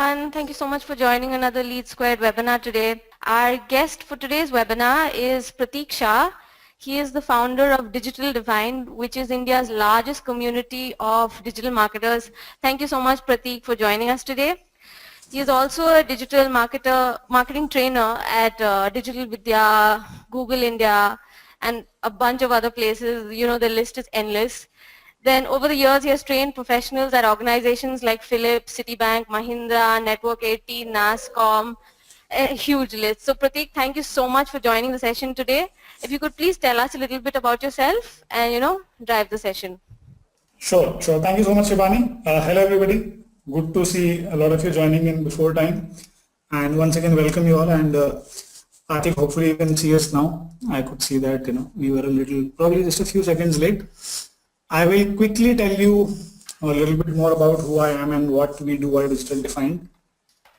everyone. Thank you so much for joining another LeadSquared webinar today. Our guest for today's webinar is Prateek Shah. He is the founder of Defynd, which is India's largest community of digital marketers. Thank you so much, Prateek, for joining us today. He is also a digital marketing trainer at Digital Vidya, Google India, and a bunch of other places. You know, the list is endless. Then over the years, he has trained professionals at organizations like Philips, Citibank, Mahindra, Network 18, NASSCOM, a huge list. So Prateek, thank you so much for joining the session today. If you could please tell us a little bit about yourself and, drive the session. Sure. Thank you so much, Shivani. Hello, everybody. Good to see a lot of you joining in before time. And once again, welcome you all. And I think hopefully you can see us now. I could see that, we were a little, probably just a few seconds late. I will quickly tell you a little bit more about who I am and what we do at Defynd.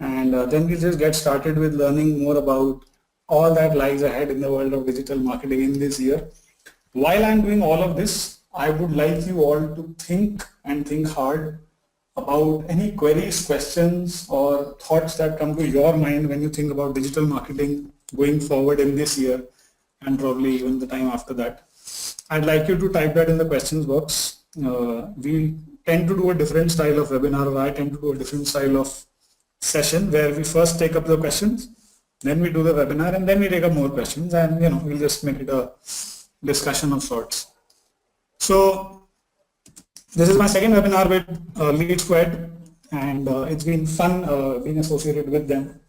And then we'll just get started with learning more about all that lies ahead in the world of digital marketing in this year. While I'm doing all of this, I would like you all to think hard about any queries, questions, or thoughts that come to your mind when you think about digital marketing going forward in this year and probably even the time after that. I'd like you to type that in the questions box. We tend to do a different style of webinar, or I tend to do a different style of session where we first take up the questions, then we do the webinar, and then we take up more questions, and we'll just make it a discussion of sorts. So this is my second webinar with LeadSquared, and it's been fun being associated with them.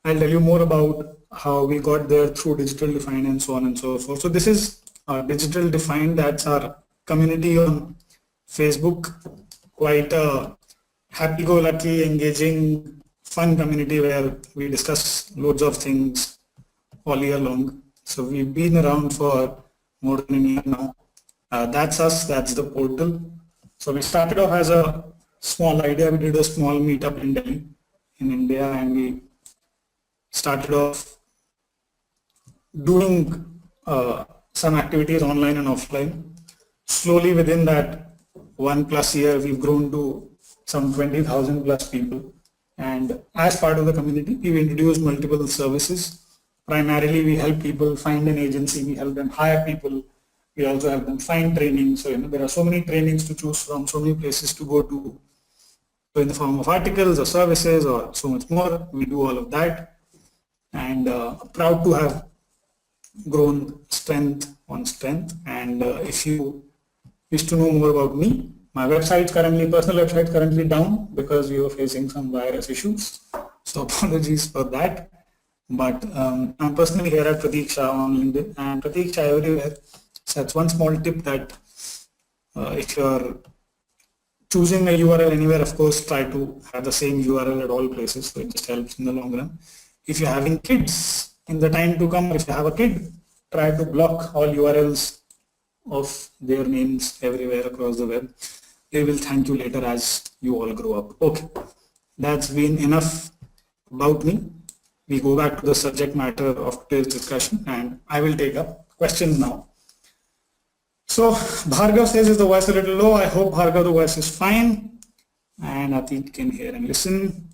I'll tell you more about how we got there through Digital Defynd and so on and so forth. So this is Digital Defynd, that's our community on Facebook, quite a happy-go-lucky, engaging, fun community where we discuss loads of things all year long. So we've been around for more than a year now. That's us, that's the portal. So we started off as a small idea. We did a small meetup in Delhi, in India, and we started off doing some activities online and offline. Slowly within that 1+ year, we've grown to some 20,000 plus people. And as part of the community, we've introduced multiple services. Primarily, we help people find an agency. We help them hire people. We also help them find training. So, there are so many trainings to choose from, so many places to go to. So in the form of articles or services or so much more, we do all of that. And proud to have grown strength on strength. And if you wish to know more about me, my personal website is currently down because we were facing some virus issues. So apologies for that. But I'm personally here at Prateek Shah on LinkedIn and Prateek Shah everywhere. So that's one small tip that if you're choosing a URL anywhere, of course, try to have the same URL at all places. So it just helps in the long run. If you're having kids in the time to come, if you have a kid, try to block all URLs of their names everywhere across the web. They will thank you later as you all grow up. Okay, that's been enough about me. We go back to the subject matter of today's discussion, and I will take up questions now. So Bhargav says, is the voice a little low? I hope Bhargav, the voice is fine, and I think you can hear and listen.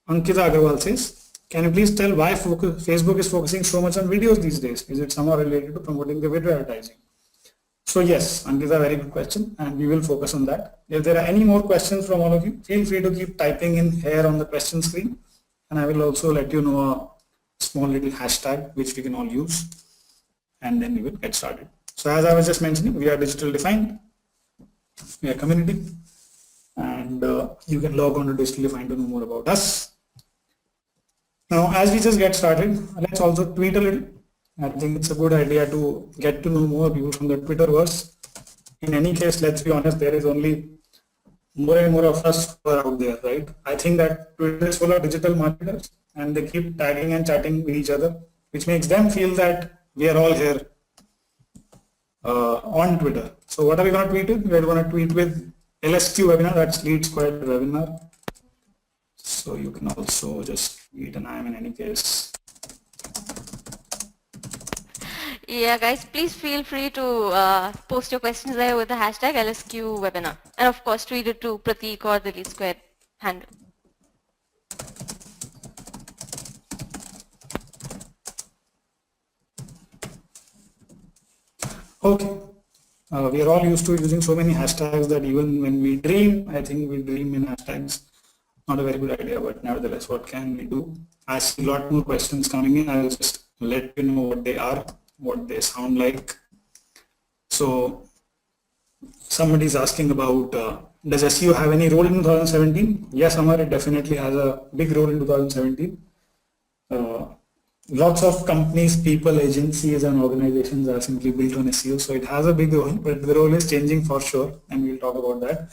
Ankita Agarwal says, can you please tell why Facebook is focusing so much on videos these days? Is it somehow related to promoting the video advertising? So yes, Ankita, very good question, and we will focus on that. If there are any more questions from all of you, feel free to keep typing in here on the question screen, and I will also let you know a small little hashtag which we can all use, and then we will get started. So as I was just mentioning, we are Digital Defynd, we are a community, and you can log on to Digital Defynd to know more about us. Now, as we just get started, let's also tweet a little. I think it's a good idea to get to know more people from the Twitterverse. In any case, let's be honest, there is only more and more of us who are out there, right? I think that Twitter is full of digital marketers and they keep tagging and chatting with each other, which makes them feel that we are all here on Twitter. So what are we going to tweet with? We're going to tweet with LSQ webinar, that's LeadSquared webinar. So you can also just tweet an IM in any case. Yeah, guys, please feel free to post your questions there with the hashtag LSQ webinar. And of course, tweet it to Prateek or the LeadSquared handle. Okay. We are all used to using so many hashtags that even when we dream, I think we dream in hashtags. Not a very good idea, but nevertheless, what can we do? I see a lot more questions coming in. I'll just let you know what they are, what they sound like. So somebody is asking about, does SEO have any role in 2017? Yes, Amar, it definitely has a big role in 2017. Lots of companies, people, agencies and organizations are simply built on SEO. So it has a big role, but the role is changing for sure. And we'll talk about that.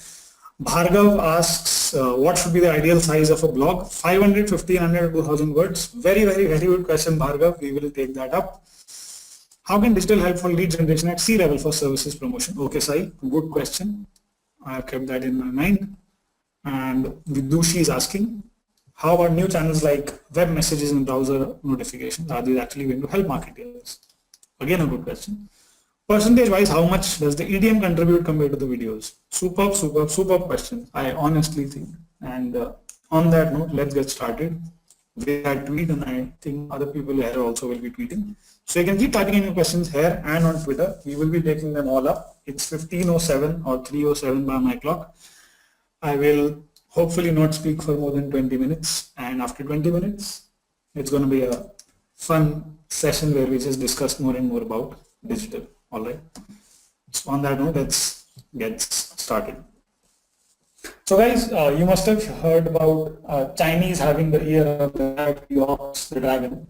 Bhargav asks, what should be the ideal size of a blog? 500, 1500, 2000 words. Very, very, very good question, Bhargav. We will take that up. How can digital help for lead generation at C-level for services promotion? Okay, Sai, good question. I have kept that in my mind. And Vidushi is asking, how about new channels like web messages and browser notifications? Are these actually going to help marketers? Again, a good question. Percentage wise, how much does the EDM contribute compared to the videos? Superb, superb, superb question. I honestly think. And on that note, let's get started. We had tweet, and I think other people here also will be tweeting. So you can keep typing in your questions here and on Twitter. We will be taking them all up. It's 15:07 or 3:07 by my clock. I will hopefully not speak for more than 20 minutes. And after 20 minutes, it's going to be a fun session where we just discuss more and more about digital. All right. So on that note, let's get started. So guys, you must have heard about Chinese having the year of the dragon.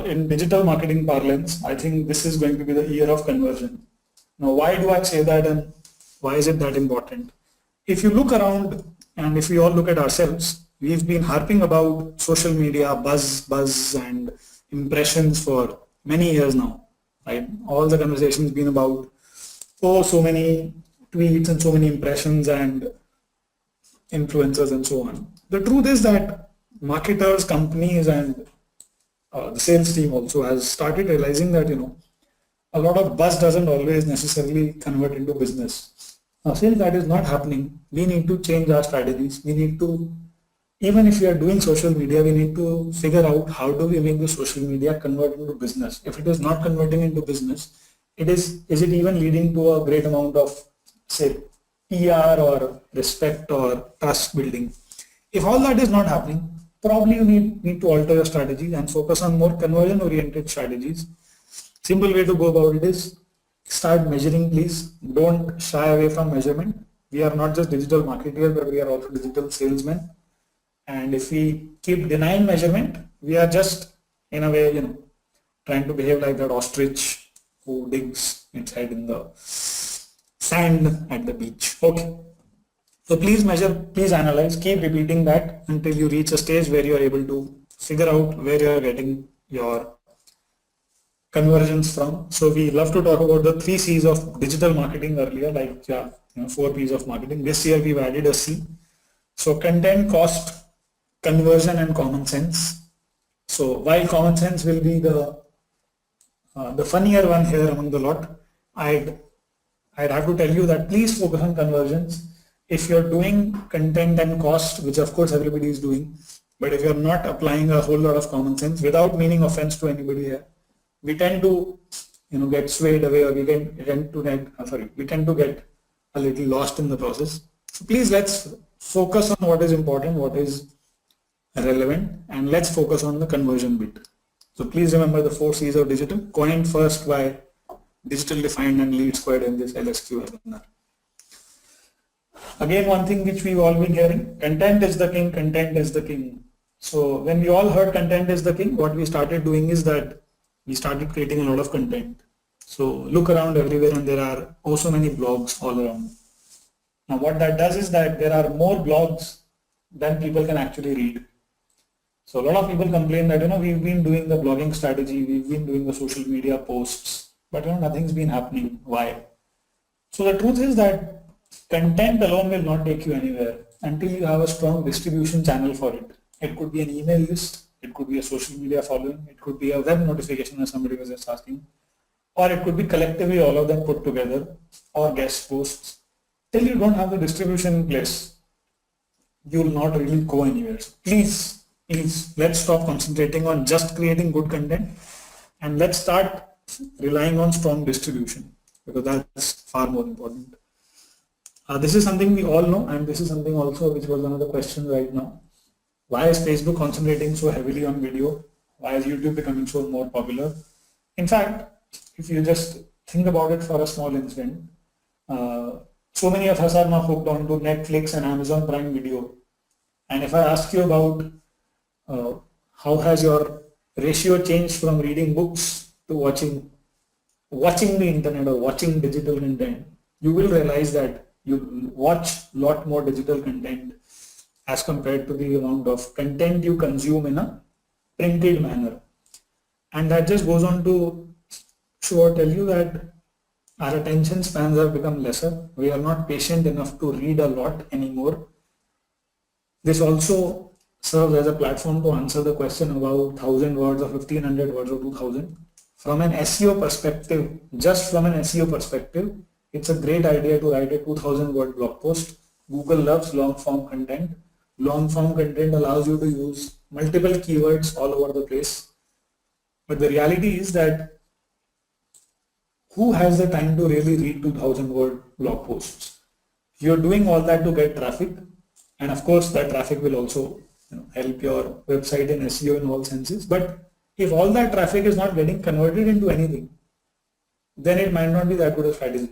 In digital marketing parlance, I think this is going to be the year of conversion. Now, why do I say that, and why is it that important? If you look around, and if we all look at ourselves, we've been harping about social media, buzz and impressions for many years now, right? All the conversations been about, oh, so many tweets and so many impressions and influencers and so on. The truth is that marketers, companies and the sales team also has started realizing that, a lot of buzz doesn't always necessarily convert into business. Now, since that is not happening, we need to change our strategies. We need to, even if we are doing social media, we need to figure out how do we make the social media convert into business. If it is not converting into business, is it even leading to a great amount of, say, PR or respect or trust building? If all that is not happening, probably you need to alter your strategy and focus on more conversion oriented strategies. Simple way to go about it is start measuring, please. Don't shy away from measurement. We are not just digital marketers, but we are also digital salesmen. And if we keep denying measurement, we are just in a way, trying to behave like that ostrich who digs its head in the sand at the beach. Okay. So please measure, please analyze, keep repeating that until you reach a stage where you are able to figure out where you are getting your conversions from. So we love to talk about the 3 C's of digital marketing earlier, like 4 P's of marketing. This year we've added a C. So content, cost, conversion and common sense. So while common sense will be the funnier one here among the lot, I'd have to tell you that please focus on conversions. If you're doing content and cost, which of course everybody is doing, but if you're not applying a whole lot of common sense, without meaning offense to anybody here, we tend to get swayed away, or we tend to get a little lost in the process. So please, let's focus on what is important, what is relevant, and let's focus on the conversion bit. So please remember the 4 C's of digital, coined first by Digital Defynd and LeadSquared in this LSQ webinar. Again, one thing which we've all been hearing, content is the king, content is the king. So when we all heard content is the king, what we started doing is that we started creating a lot of content. So look around everywhere and there are also many blogs all around. Now what that does is that there are more blogs than people can actually read. So a lot of people complain that, we've been doing the blogging strategy, we've been doing the social media posts, but nothing's been happening. Why? So the truth is that content alone will not take you anywhere until you have a strong distribution channel for it. It could be an email list, it could be a social media following, it could be a web notification as somebody was just asking, or it could be collectively all of them put together, or guest posts. Till you don't have the distribution in place, you will not really go anywhere. So please, let's stop concentrating on just creating good content and let's start relying on strong distribution. because that's far more important. This is something we all know, and this is something also which was one of the questions right now. Why is Facebook concentrating so heavily on video? Why is YouTube becoming so more popular? In fact, if you just think about it for a small instant, so many of us are now hooked onto Netflix and Amazon Prime Video. And if I ask you about how has your ratio changed from reading books to watching the internet or watching digital content, you will realize that you watch a lot more digital content as compared to the amount of content you consume in a printed manner. And that just goes on to show or tell you that our attention spans have become lesser. We are not patient enough to read a lot anymore. This also serves as a platform to answer the question about 1,000 words or 1,500 words or 2,000. From an SEO perspective, just from an SEO perspective, it's a great idea to write a 2,000 word blog post. Google loves long form content. Long form content allows you to use multiple keywords all over the place. But the reality is that who has the time to really read 2,000 word blog posts? You're doing all that to get traffic, and of course that traffic will also help your website in SEO in all senses. But if all that traffic is not getting converted into anything, then it might not be that good a strategy.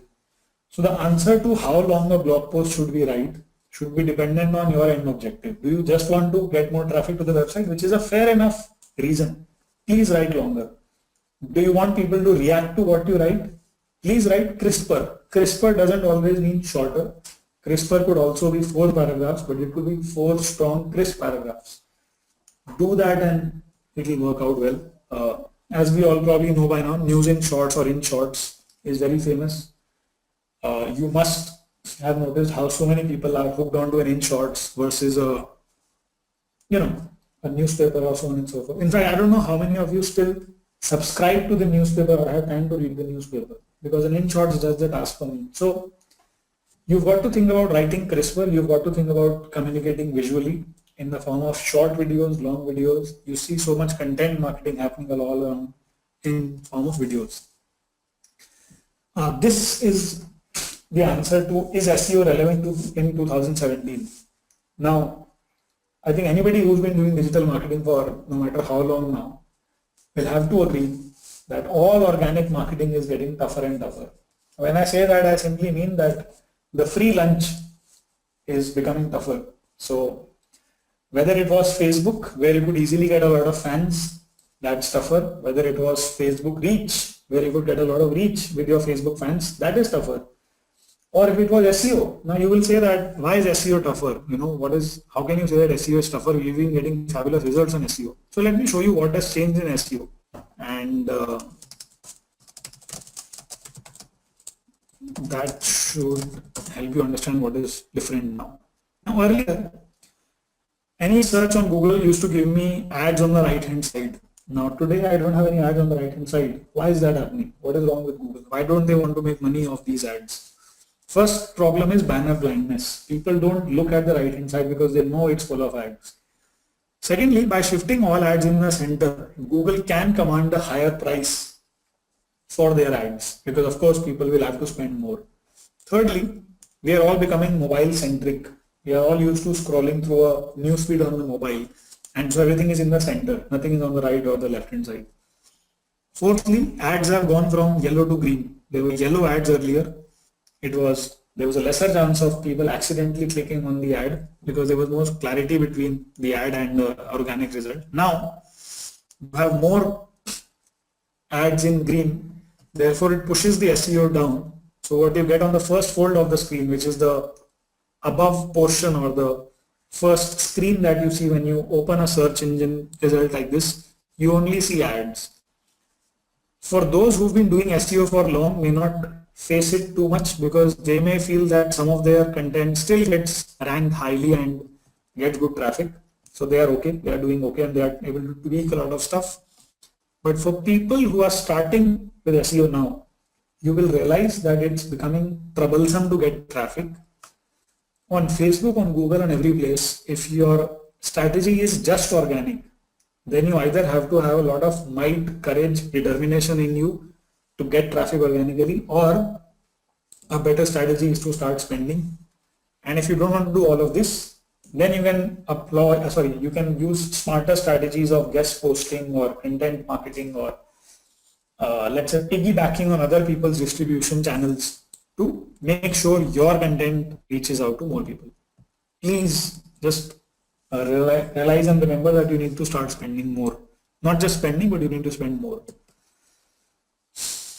So the answer to how long a blog post should be write should be dependent on your end objective. Do you just want to get more traffic to the website, which is a fair enough reason? Please write longer. Do you want people to react to what you write? Please write crisper. Crisper doesn't always mean shorter. Crisper could also be 4 paragraphs, but it could be 4 strong, crisp paragraphs. Do that and it will work out well. As we all probably know by now, news in shorts or in shorts is very famous. You must have noticed how so many people are hooked onto an in shorts versus a newspaper or so on and so forth. In fact, I don't know how many of you still subscribe to the newspaper or have time to read the newspaper, because an in shorts does the task for me. So you've got to think about writing crisper. You've got to think about communicating visually in the form of short videos, long videos. You see so much content marketing happening all around in form of videos. This is the answer to, is SEO relevant in 2017? Now, I think anybody who's been doing digital marketing for no matter how long now will have to agree that all organic marketing is getting tougher and tougher. When I say that, I simply mean that the free lunch is becoming tougher. So whether it was Facebook, where you could easily get a lot of fans, that's tougher. Whether it was Facebook reach, where you could get a lot of reach with your Facebook fans, that is tougher. Or if it was SEO, now you will say that why is SEO tougher? How can you say that SEO is tougher? We've been getting fabulous results on SEO. So let me show you what has changed in SEO, and that should help you understand what is different now. Now earlier, any search on Google used to give me ads on the right hand side. Now today I don't have any ads on the right hand side. Why is that happening? What is wrong with Google? Why don't they want to make money off these ads? First problem is banner blindness. People don't look at the right hand side because they know it's full of ads. Secondly, by shifting all ads in the center, Google can command a higher price for their ads, because of course people will have to spend more. Thirdly, we are all becoming mobile centric. We are all used to scrolling through a newsfeed on the mobile, and so everything is in the center, nothing is on the right or the left hand side. Fourthly, ads have gone from yellow to green. There were yellow ads earlier. There was a lesser chance of people accidentally clicking on the ad because there was more clarity between the ad and the organic result. Now you have more ads in green, therefore it pushes the SEO down. So what you get on the first fold of the screen, which is the above portion or the first screen that you see when you open a search engine result like this, you only see ads. For those who've been doing SEO for long may not face it too much, because they may feel that some of their content still gets ranked highly and gets good traffic. So they are okay, they are doing okay, and they are able to tweak a lot of stuff. But for people who are starting with SEO now, you will realize that it's becoming troublesome to get traffic. On Facebook, on Google, and every place, if your strategy is just organic, then you either have to have a lot of might, courage, determination in you to get traffic organically, or a better strategy is to start spending. And if you don't want to do all of this, then you can you can use smarter strategies of guest posting or content marketing or let's say piggybacking on other people's distribution channels to make sure your content reaches out to more people. Please just realize and remember that you need to start spending more. Not just spending, but you need to spend more.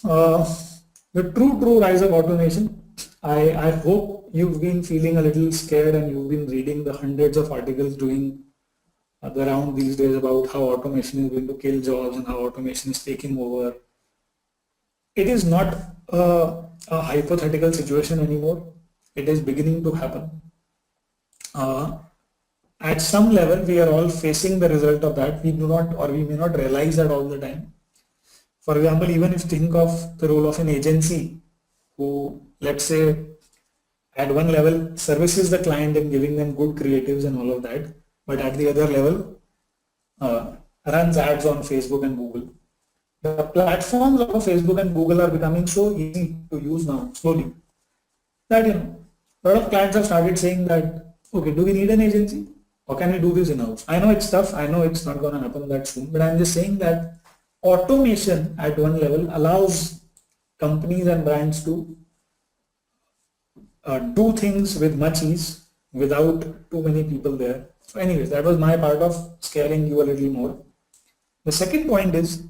The true rise of automation. I hope you've been feeling a little scared and you've been reading the hundreds of articles doing the round these days about how automation is going to kill jobs and how automation is taking over. It is not a hypothetical situation anymore. It is beginning to happen. At some level, we are all facing the result of that. We do not, or we may not realize that all the time. For example, even if you think of the role of an agency who, let's say, at one level services the client in giving them good creatives and all of that, but at the other level runs ads on Facebook and Google. The platforms of Facebook and Google are becoming so easy to use now, slowly, that a lot of clients have started saying that, okay, do we need an agency or can we do this in-house? I know it's tough, I know it's not going to happen that soon, but I'm just saying that automation at one level allows companies and brands to do things with much ease without too many people there. So anyways, that was my part of scaring you a little more. The second point is,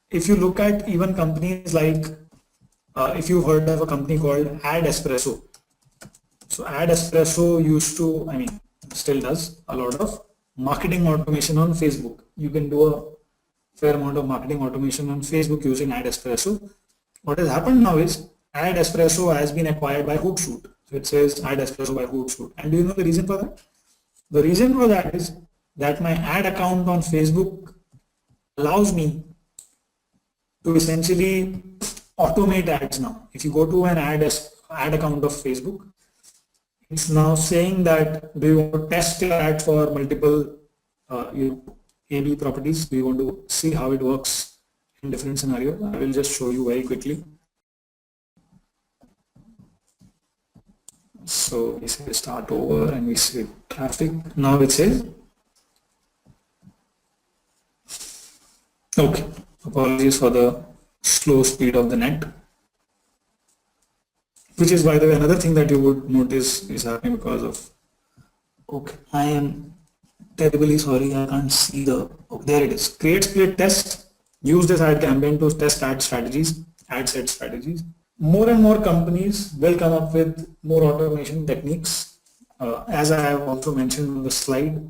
if you look at even companies like, if you've heard of a company called AdEspresso. So AdEspresso used to, still does a lot of marketing automation on Facebook. You can do a fair amount of marketing automation on Facebook using AdEspresso. What has happened now is AdEspresso has been acquired by Hootsuite. So it says AdEspresso by Hootsuite. And do you know the reason for that? The reason for that is that my ad account on Facebook allows me to essentially automate ads now. If you go to an ad account of Facebook, it's now saying that do you want to test your ad for multiple A/B properties? Do you want to see how it works in different scenarios? I will just show you very quickly. So we say start over and we say traffic. Now it says, okay, apologies for the slow speed of the net, which is, by the way, another thing that you would notice is happening because of, okay, I am terribly sorry, I can't see the, oh, there it is. Create split test, use this ad campaign to test ad strategies, ad set strategies. More and more companies will come up with more automation techniques. As I have also mentioned on the slide,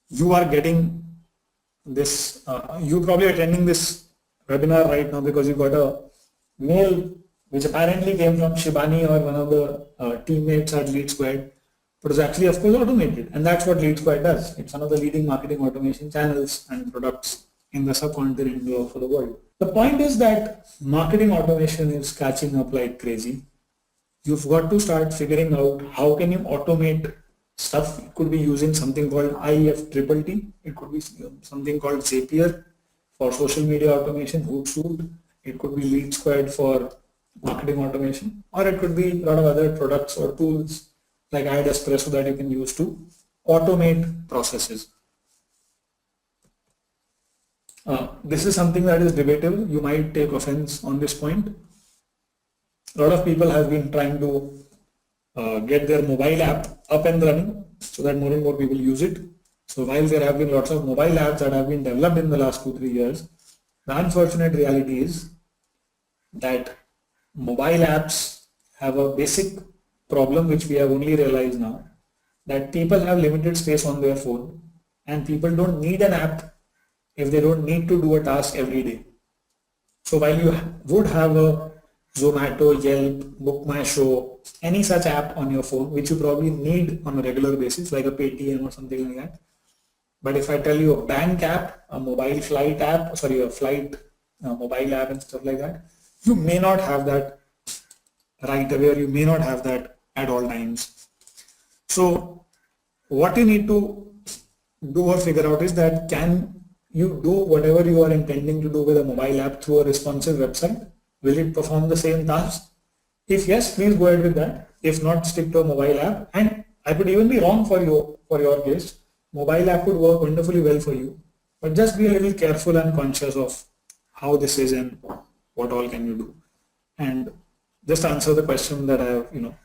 you are getting this, you probably attending this webinar right now because you got a mail which apparently came from Shibani or one of the teammates at LeadSquared, but is actually, of course, automated. And that's what LeadSquared does. It's one of the leading marketing automation channels and products in the subcontinent for the world. The point is that marketing automation is catching up like crazy. You've got to start figuring out how can you automate stuff. It could be using something called IFTTT. It could be something called Zapier for social media automation, Hootsuite. It could be LeadSquared for marketing automation, or it could be a lot of other products or tools like AdEspresso that you can use to automate processes. This is something that is debatable. You might take offense on this point. A lot of people have been trying to get their mobile app up and running so that more and more people use it. So while there have been lots of mobile apps that have been developed in the last 2-3 years, the unfortunate reality is that mobile apps have a basic problem which we have only realized now, that people have limited space on their phone and people don't need an app if they don't need to do a task every day. So while you would have a Zomato, Yelp, Book My Show, any such app on your phone, which you probably need on a regular basis, like a Paytm or something like that. But if I tell you a bank app, a mobile flight app, sorry, a flight mobile app and stuff like that, you may not have that right away, or you may not have that at all times. So what you need to do or figure out is that can you do whatever you are intending to do with a mobile app through a responsive website? Will it perform the same task? If yes, please go ahead with that. If not, stick to a mobile app. And I could even be wrong for your case. Mobile app could work wonderfully well for you. But just be a little careful and conscious of how this is and what all can you do. And just answer the question that I have,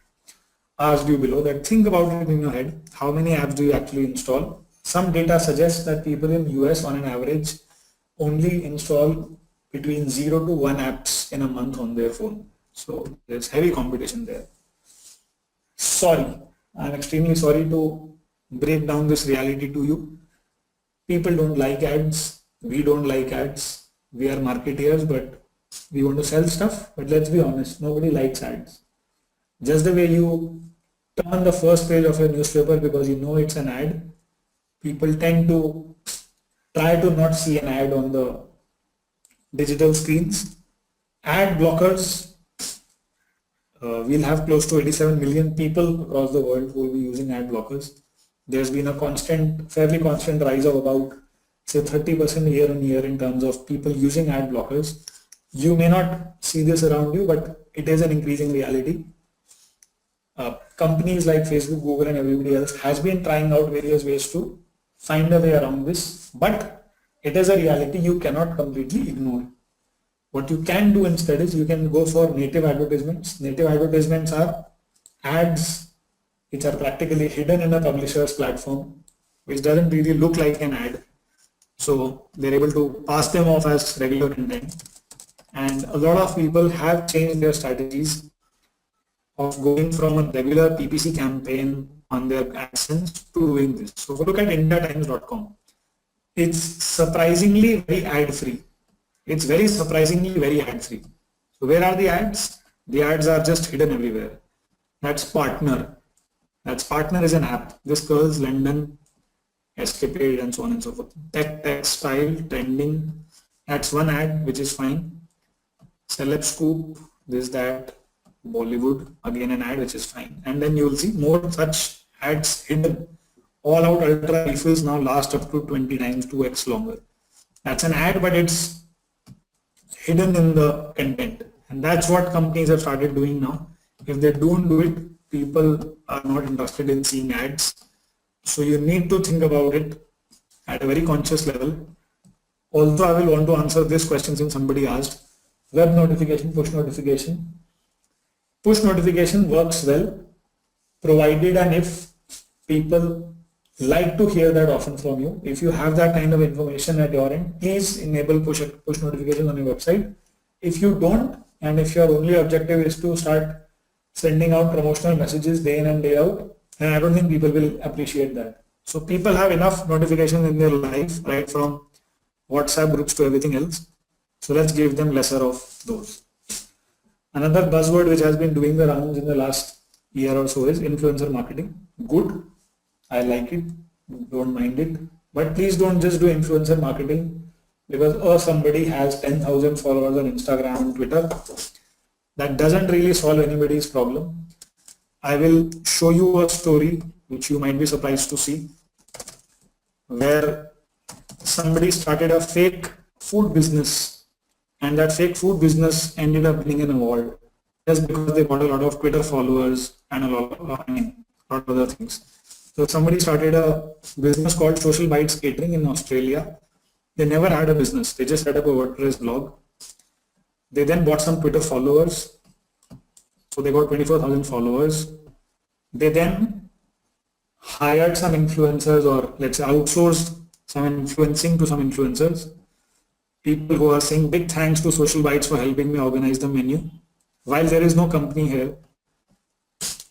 asked you below, that think about it in your head. How many apps do you actually install? Some data suggests that people in US on an average only install between 0 to 1 apps in a month on their phone. So there's heavy competition there. Sorry, I'm extremely sorry to break down this reality to you. People don't like ads. We don't like ads. We are marketeers, but we want to sell stuff. But let's be honest, nobody likes ads. Just the way you turn the first page of your newspaper because you know it's an ad, people tend to try to not see an ad on the digital screens. Ad blockers, we'll have close to 87 million people across the world who will be using ad blockers. There's been a fairly constant rise of about, say, 30% year on year in terms of people using ad blockers. You may not see this around you, but it is an increasing reality. Companies like Facebook, Google, and everybody else has been trying out various ways to find a way around this, but it is a reality you cannot completely ignore. What you can do instead is you can go for native advertisements. Native advertisements are ads which are practically hidden in a publisher's platform, which doesn't really look like an ad. So they're able to pass them off as regular content. And a lot of people have changed their strategies of going from a regular PPC campaign on their AdSense to doing this. So look at indiatimes.com. It's surprisingly very ad-free. It's very surprisingly very ad-free. So where are the ads? The ads are just hidden everywhere. That's Partner. Partner is an app. This girl's London, Escapade, and so on and so forth. Tech, textile, trending. That's one ad which is fine. Celeb Scoop, this, that. Bollywood, again an ad which is fine. And then you will see more such ads hidden. All out ultra refills now last up to 20 times, 2x longer. That's an ad, but it's hidden in the content. And that's what companies have started doing now. If they don't do it, people are not interested in seeing ads. So you need to think about it at a very conscious level. Also, I will want to answer this question since somebody asked. Web notification, push notification. Push notification works well, provided and if people like to hear that often from you. If you have that kind of information at your end, please enable push notifications on your website. If you don't, and if your only objective is to start sending out promotional messages day in and day out, then I don't think people will appreciate that. So people have enough notifications in their life, right, from WhatsApp groups to everything else. So let's give them lesser of those. Another buzzword which has been doing the rounds in the last year or so is influencer marketing. Good, I like it, don't mind it, but please don't just do influencer marketing because somebody has 10,000 followers on Instagram and Twitter. That doesn't really solve anybody's problem. I will show you a story which you might be surprised to see, where somebody started a fake food business. And that fake food business ended up winning an award just because they got a lot of Twitter followers and a lot of other things. So somebody started a business called Social Bites Catering in Australia. They never had a business. They just set up a WordPress blog. They then bought some Twitter followers. So they got 24,000 followers. They then hired some influencers, or let's say outsourced some influencing to some influencers. People who are saying big thanks to Social Bites for helping me organize the menu. While there is no company here,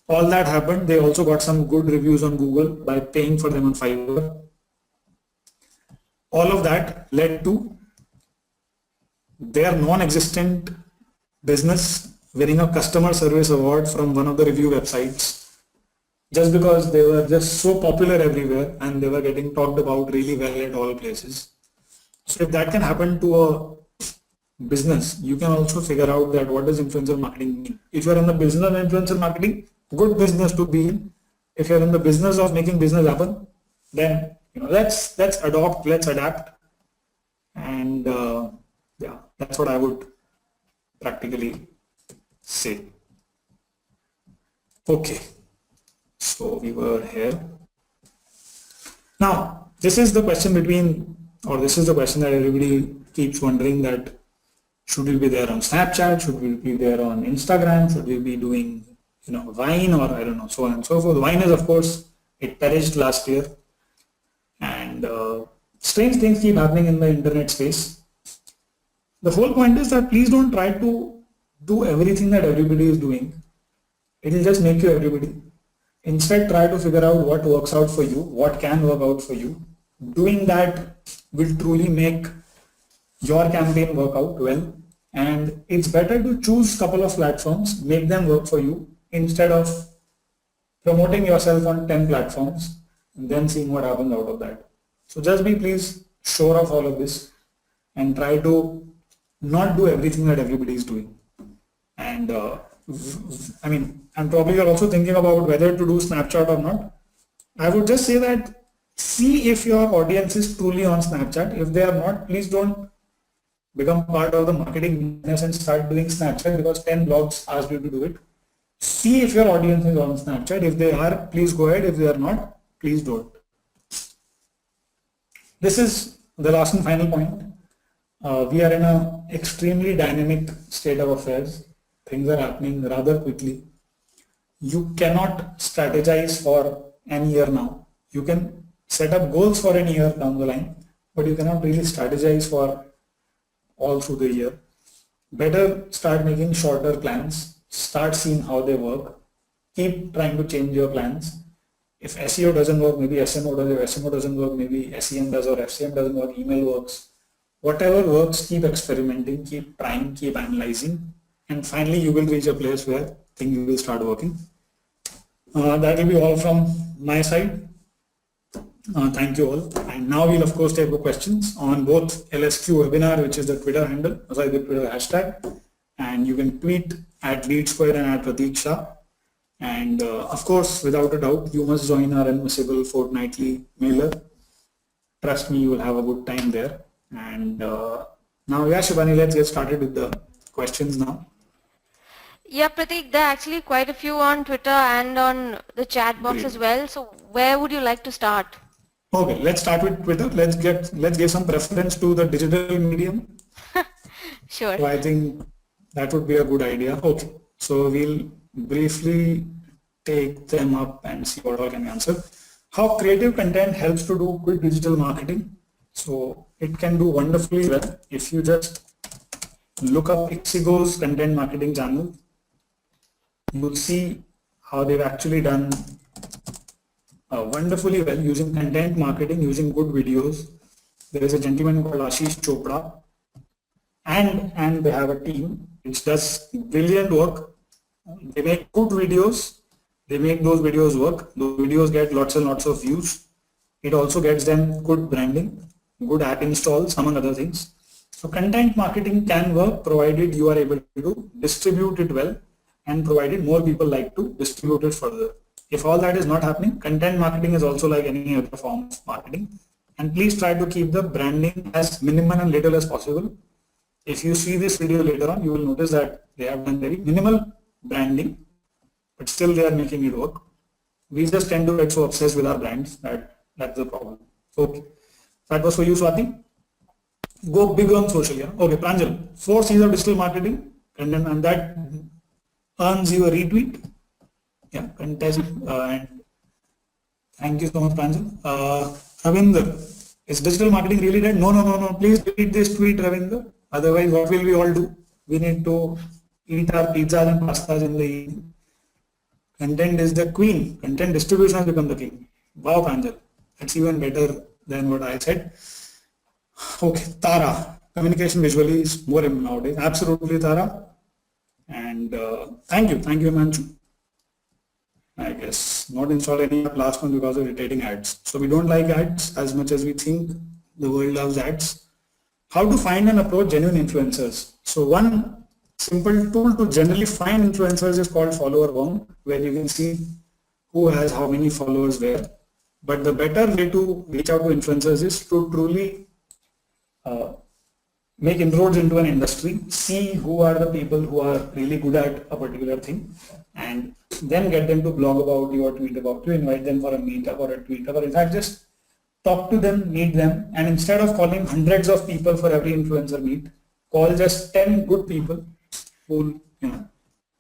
all that happened. They also got some good reviews on Google by paying for them on Fiverr. All of that led to their non-existent business winning a customer service award from one of the review websites, just because they were just so popular everywhere and they were getting talked about really well at all places. So if that can happen to a business, you can also figure out that what does influencer marketing mean. If you're in the business of influencer marketing, good business to be in. If you're in the business of making business happen, then let's adopt, let's adapt, and yeah, that's what I would practically say. Okay, so we were here. Now, this is the question this is the question that everybody keeps wondering, that should we be there on Snapchat? Should we be there on Instagram? Should we be doing, Vine, or I don't know, so on and so forth. Vine is, of course, it perished last year, and strange things keep happening in the internet space. The whole point is that please don't try to do everything that everybody is doing. It will just make you everybody. Instead, try to figure out what works out for you, what can work out for you. Doing that will truly make your campaign work out well. And it's better to choose a couple of platforms, make them work for you, instead of promoting yourself on 10 platforms and then seeing what happens out of that. So just be please sure of all of this and try to not do everything that everybody is doing. And and probably you're also thinking about whether to do Snapchat or not. I would just say that see if your audience is truly on Snapchat. If they are not, please don't become part of the marketing business and start doing Snapchat because 10 blogs asked you to do it. See if your audience is on Snapchat. If they are, please go ahead. If they are not, please don't. This is the last and final point. We are in an extremely dynamic state of affairs. Things are happening rather quickly. You cannot strategize for an year now. You can set up goals for an year down the line, but you cannot really strategize for all through the year. Better start making shorter plans, start seeing how they work, keep trying to change your plans. If SEO doesn't work, maybe SMO does. If SMO doesn't work, maybe SEM does, or FCM doesn't work, email works. Whatever works, keep experimenting, keep trying, keep analyzing, and finally you will reach a place where things will start working. That will be all from my side. Thank you all. And now we'll of course take the questions on both LSQ webinar, which is the Twitter handle, the Twitter hashtag, and you can tweet at LeadSquared and at Prateek Shah. And of course, without a doubt, you must join our unmissable fortnightly mailer. Trust me, you will have a good time there. And now, yeah, Shivani, let's get started with the questions now. Yeah, Prateek, there are actually quite a few on Twitter and on the chat box as well. So where would you like to start? Okay, let's start with Twitter. Let's give some preference to the digital medium. Sure. So I think that would be a good idea. Okay, so we'll briefly take them up and see what all can be answered. How creative content helps to do good digital marketing? So it can do wonderfully well if you just look up Ixigo's content marketing channel. You'll see how they've actually done wonderfully well using content marketing, using good videos. There is a gentleman called Ashish Chopra, and they have a team which does brilliant work. They make good videos. They make those videos work. Those videos get lots and lots of views. It also gets them good branding, good app installs, among other things. So content marketing can work provided you are able to distribute it well and provided more people like to distribute it further. If all that is not happening, content marketing is also like any other form of marketing. And please try to keep the branding as minimal and little as possible. If you see this video later on, you will notice that they have done very minimal branding, but still they are making it work. We just tend to get so obsessed with our brands that's the problem. So that was for you, Swati. Go big on social, yeah. Okay, Pranjal, 4 C's of digital marketing, and that earns you a retweet. Yeah, fantastic. And thank you so much, Pranjal. Ravinder, is digital marketing really dead? No. Please read this tweet, Ravinder. Otherwise, what will we all do? We need to eat our pizzas and pastas in the evening. Content is the queen. Content distribution has become the king. Wow, Pranjal. That's even better than what I said. Okay, Tara. Communication visually is more nowadays. Absolutely, Tara. And thank you, Manchu. I guess not install any app last month because of irritating ads. So we don't like ads as much as we think the world loves ads. How to find and approach genuine influencers? So one simple tool to generally find influencers is called follower worm, where you can see who has how many followers where. But the better way to reach out to influencers is to truly make inroads into an industry, see who are the people who are really good at a particular thing, and then get them to blog about you or tweet about you, invite them for a meetup or a tweetup, or in fact just talk to them, meet them, and instead of calling hundreds of people for every influencer meet, call just 10 good people who will,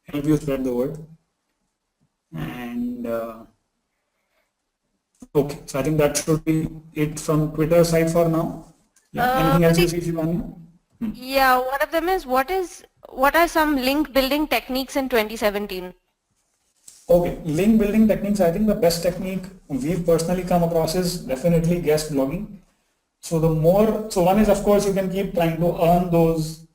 help you spread the word. And okay, so I think that should be it from Twitter side for now. Yeah. Anything else you see, Shivani? Yeah, one of them is what are some link building techniques in 2017? Okay, link building techniques. I think the best technique we've personally come across is definitely guest blogging. So one is, of course, you can keep trying to earn those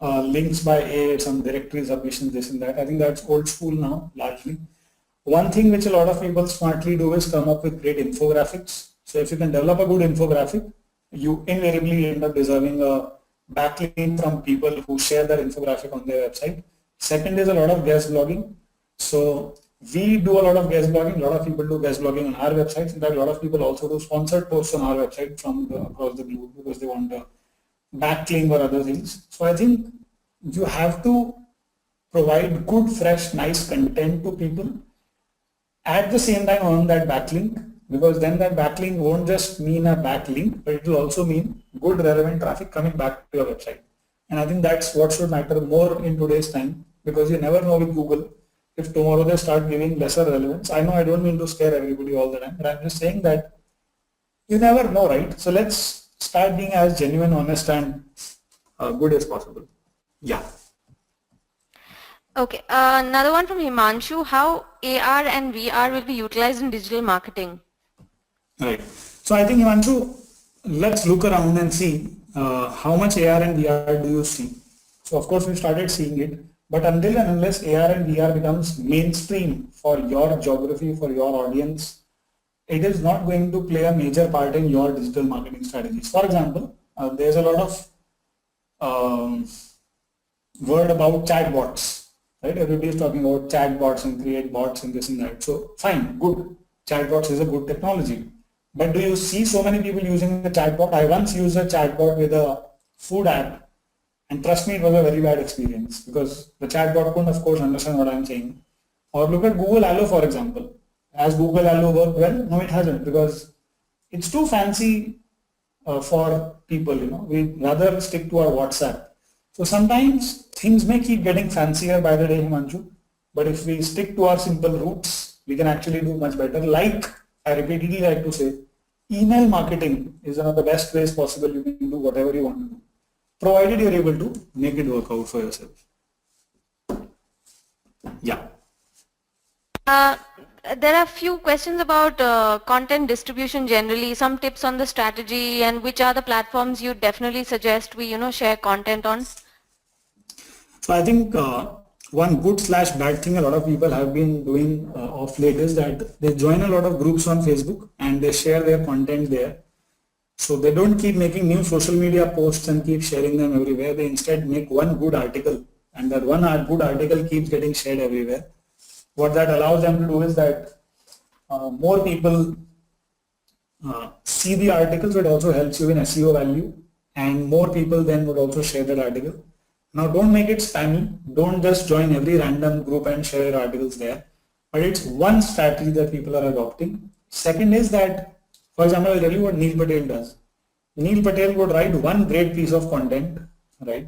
links by some directory submissions, this and that. I think that's old school now, largely. One thing which a lot of people smartly do is come up with great infographics. So if you can develop a good infographic, you invariably end up deserving a backlink from people who share that infographic on their website. Second is a lot of guest blogging. So we do a lot of guest blogging. A lot of people do guest blogging on our websites. In fact, a lot of people also do sponsored posts on our website from across the globe because they want a backlink or other things. So I think you have to provide good, fresh, nice content to people. At the same time, earn that backlink, because then that backlink won't just mean a backlink, but it will also mean good, relevant traffic coming back to your website. And I think that's what should matter more in today's time, because you never know with Google if tomorrow they start giving lesser relevance. I know I don't mean to scare everybody all the time, but I'm just saying that you never know, right? So let's start being as genuine, honest, and good as possible. Yeah. Okay, another one from Himanshu, how AR and VR will be utilized in digital marketing? Right. So I think, Himanshu, let's look around and see how much AR and VR do you see. So of course we started seeing it, but until and unless AR and VR becomes mainstream for your geography, for your audience, it is not going to play a major part in your digital marketing strategies. For example, there's a lot of word about chatbots. Right? Everybody is talking about chatbots and create bots and this and that. So fine, good. Chatbots is a good technology. But do you see so many people using the chatbot? I once used a chatbot with a food app, and trust me, it was a very bad experience because the chatbot couldn't, of course, understand what I'm saying. Or look at Google Allo, for example. Has Google Allo worked well? No, it hasn't, because it's too fancy for people. We'd rather stick to our WhatsApp. So sometimes things may keep getting fancier by the day, Himanshu, but if we stick to our simple roots, we can actually do much better. Like I repeatedly like to say, email marketing is one of the best ways possible. You can do whatever you want to do, provided you're able to make it work out for yourself. Yeah. There are a few questions about content distribution generally, some tips on the strategy, and which are the platforms you definitely suggest we share content on. So I think one good / bad thing a lot of people have been doing of late is that they join a lot of groups on Facebook and they share their content there. So they don't keep making new social media posts and keep sharing them everywhere. They instead make one good article, and that one good article keeps getting shared everywhere. What that allows them to do is that more people see the article, so it also helps you in SEO value, and more people then would also share that article. Now don't make it spammy, don't just join every random group and share your articles there, but it's one strategy that people are adopting. Second is that, for example, I'll tell you what Neil Patel does. Neil Patel would write one great piece of content, right,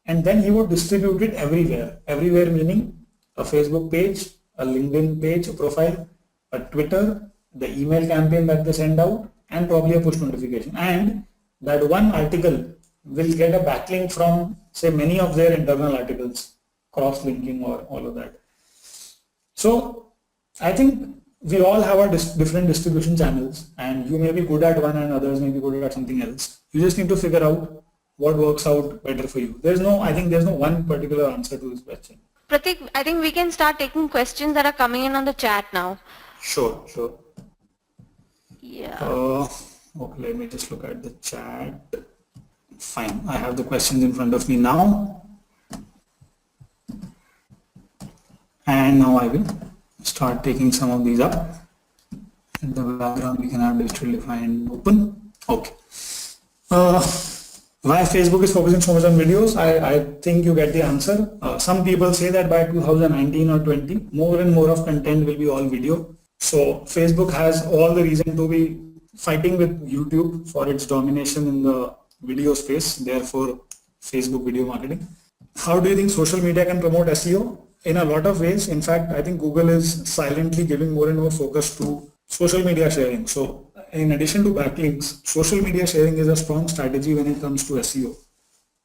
and then he would distribute it everywhere. Everywhere meaning a Facebook page, a LinkedIn page, a profile, a Twitter, the email campaign that they send out, and probably a push notification. And that one article will get a backlink from, say, many of their internal articles, cross-linking or all of that. So I think we all have our different distribution channels, and you may be good at one and others may be good at something else. You just need to figure out what works out better for you. I think there's no one particular answer to this question. Prateek, I think we can start taking questions that are coming in on the chat now. Sure. Yeah. Okay, let me just look at the chat. Fine, I have the questions in front of me now. And now I will start taking some of these up. In the background, we can have digital Defynd open. Okay. Why Facebook is focusing so much on videos? I think you get the answer. Some people say that by 2019 or 20, more and more of content will be all video. So Facebook has all the reason to be fighting with YouTube for its domination in the video space, therefore Facebook video marketing. How do you think social media can promote SEO? In a lot of ways. In fact, I think Google is silently giving more and more focus to social media sharing. So in addition to backlinks, social media sharing is a strong strategy when it comes to SEO.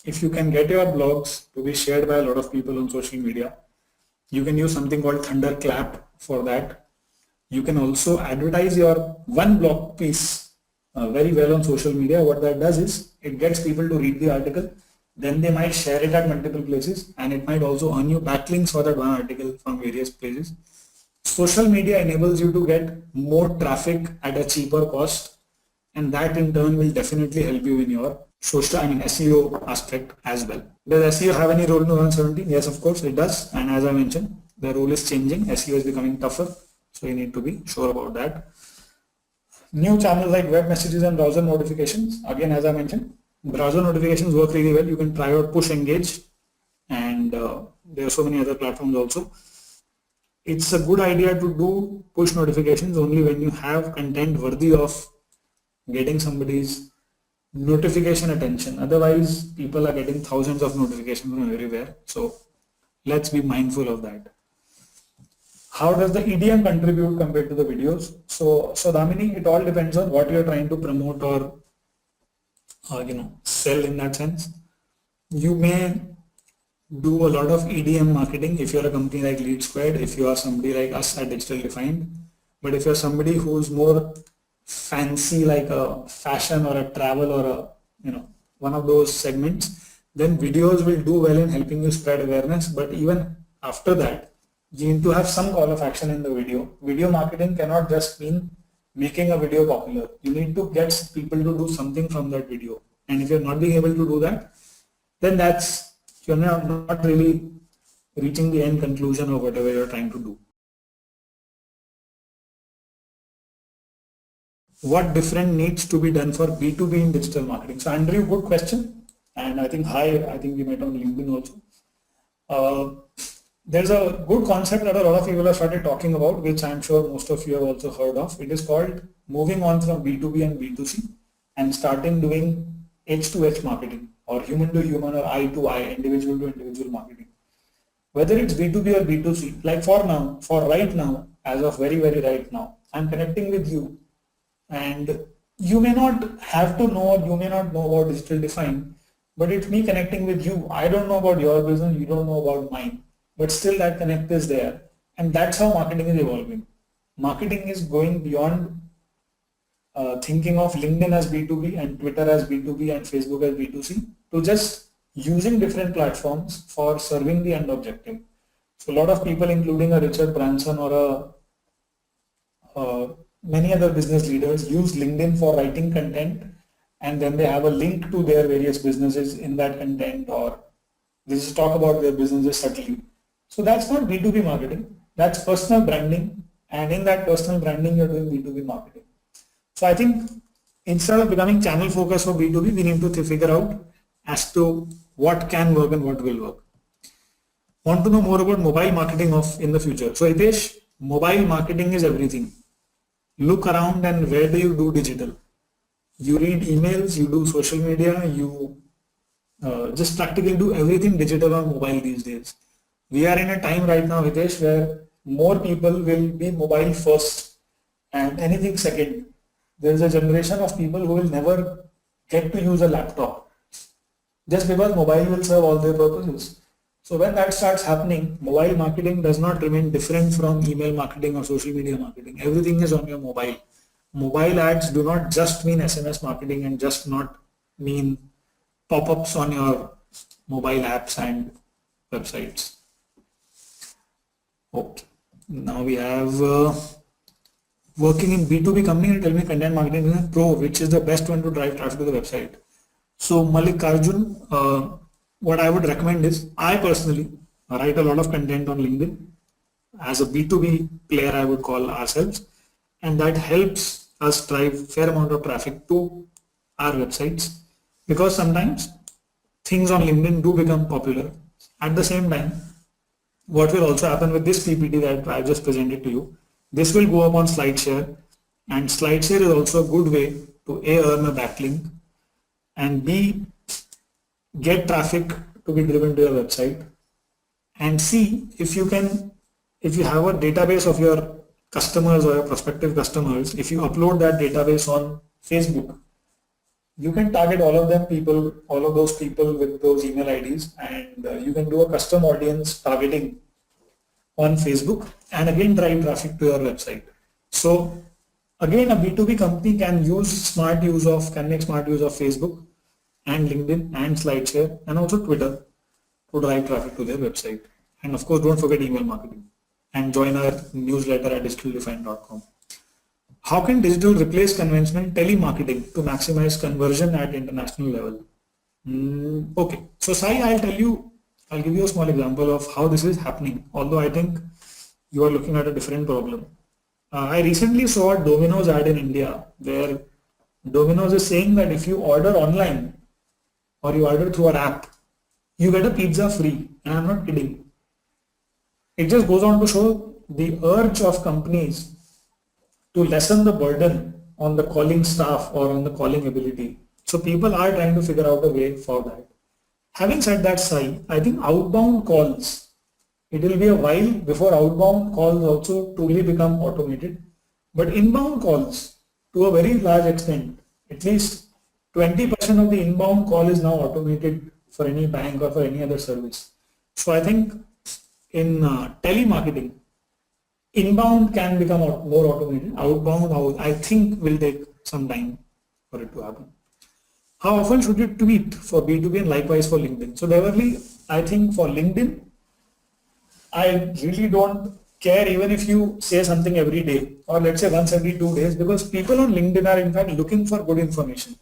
If you can get your blogs to be shared by a lot of people on social media, you can use something called Thunderclap for that. You can also advertise your one blog piece very well on social media. What that does is it gets people to read the article, then they might share it at multiple places, and it might also earn you backlinks for that one article from various places. Social media enables you to get more traffic at a cheaper cost, and that in turn will definitely help you in your SEO aspect as well. Does SEO have any role in 2017? Yes, of course it does. And as I mentioned, the role is changing. SEO is becoming tougher, so you need to be sure about that. New channels like web messages and browser notifications. Again, as I mentioned, browser notifications work really well. You can try out Push Engage, and there are so many other platforms also. It's a good idea to do push notifications only when you have content worthy of getting somebody's notification attention. Otherwise, people are getting thousands of notifications from everywhere. So let's be mindful of that. How does the EDM contribute compared to the videos? So Damini, it all depends on what you're trying to promote or sell in that sense. You may do a lot of EDM marketing if you're a company like LeadSquared, if you are somebody like us at Digital Defynd. But if you're somebody who's more fancy, like a fashion or a travel or a one of those segments, then videos will do well in helping you spread awareness. But even after that, you need to have some call of action in the video. Video marketing cannot just mean making a video popular. You need to get people to do something from that video. And if you're not being able to do that, then you're not really reaching the end conclusion of whatever you're trying to do. What different needs to be done for B2B in digital marketing? So Andrew, good question. And I think we met on LinkedIn also. There's a good concept that a lot of people have started talking about, which I'm sure most of you have also heard of. It is called moving on from B2B and B2C and starting doing H2H marketing, or human to human, or eye to eye, individual to individual marketing. Whether it's B2B or B2C, like for right now, as of very, very right now, I'm connecting with you, and you may not have to know, or you may not know about Digital Defynd, but it's me connecting with you. I don't know about your business, you don't know about mine, but still that connect is there. And that's how marketing is evolving. Marketing is going beyond thinking of LinkedIn as B2B and Twitter as B2B and Facebook as B2C to just using different platforms for serving the end objective. So a lot of people, including a Richard Branson or many other business leaders, use LinkedIn for writing content, and then they have a link to their various businesses in that content, or they just talk about their businesses subtly. So that's not B2B marketing, that's personal branding, and in that personal branding you're doing B2B marketing. So I think instead of becoming channel focused for B2B, we need to figure out as to what can work and what will work. Want to know more about mobile marketing in the future? So Hitesh, mobile marketing is everything. Look around, and where do you do digital? You read emails, you do social media, you just practically do everything digital on mobile these days. We are in a time right now, Hitesh, where more people will be mobile first and anything second. There is a generation of people who will never get to use a laptop just because mobile will serve all their purposes. So when that starts happening, mobile marketing does not remain different from email marketing or social media marketing. Everything is on your mobile. Mobile ads do not just mean SMS marketing and just not mean pop-ups on your mobile apps and websites. Okay, now we have working in B2B company. Tell me, content marketing is pro, which is the best one to drive traffic to the website. So Mallikarjun, what I would recommend is, I personally write a lot of content on LinkedIn. As a B2B player, I would call ourselves, and that helps us drive fair amount of traffic to our websites. because sometimes things on LinkedIn do become popular. At the same time, what will also happen with this PPT that I just presented to you, this will go up on SlideShare, and SlideShare is also a good way to A, earn a backlink, and B, get traffic to be driven to your website, and C, if you have a database of your customers or your prospective customers, if you upload that database on Facebook, you can target all of those people with those email IDs, and you can do a custom audience targeting on Facebook and again drive traffic to your website. So again, a B2B company can make smart use of Facebook and LinkedIn and SlideShare and also Twitter to drive traffic to their website. And of course, don't forget email marketing and join our newsletter at digitaldefynd.com. How can digital replace conventional telemarketing to maximize conversion at international level? Okay, so Sai, I'll give you a small example of how this is happening, although I think you are looking at a different problem. I recently saw a Domino's ad in India where Domino's is saying that if you order online or you order through an app, you get a pizza free, and I'm not kidding. It just goes on to show the urge of companies to lessen the burden on the calling staff or on the calling ability. So people are trying to figure out a way for that. Having said that, Sai, I think outbound calls, it will be a while before outbound calls also truly become automated. But inbound calls, to a very large extent, at least 20% of the inbound call is now automated for any bank or for any other service. So I think in telemarketing, inbound can become more automated. Outbound, I think, will take some time for it to happen. How often should you tweet for B2B and likewise for LinkedIn? So Beverly, I think for LinkedIn, I really don't care even if you say something every day or let's say once every 2 days, because people on LinkedIn are in fact looking for good information.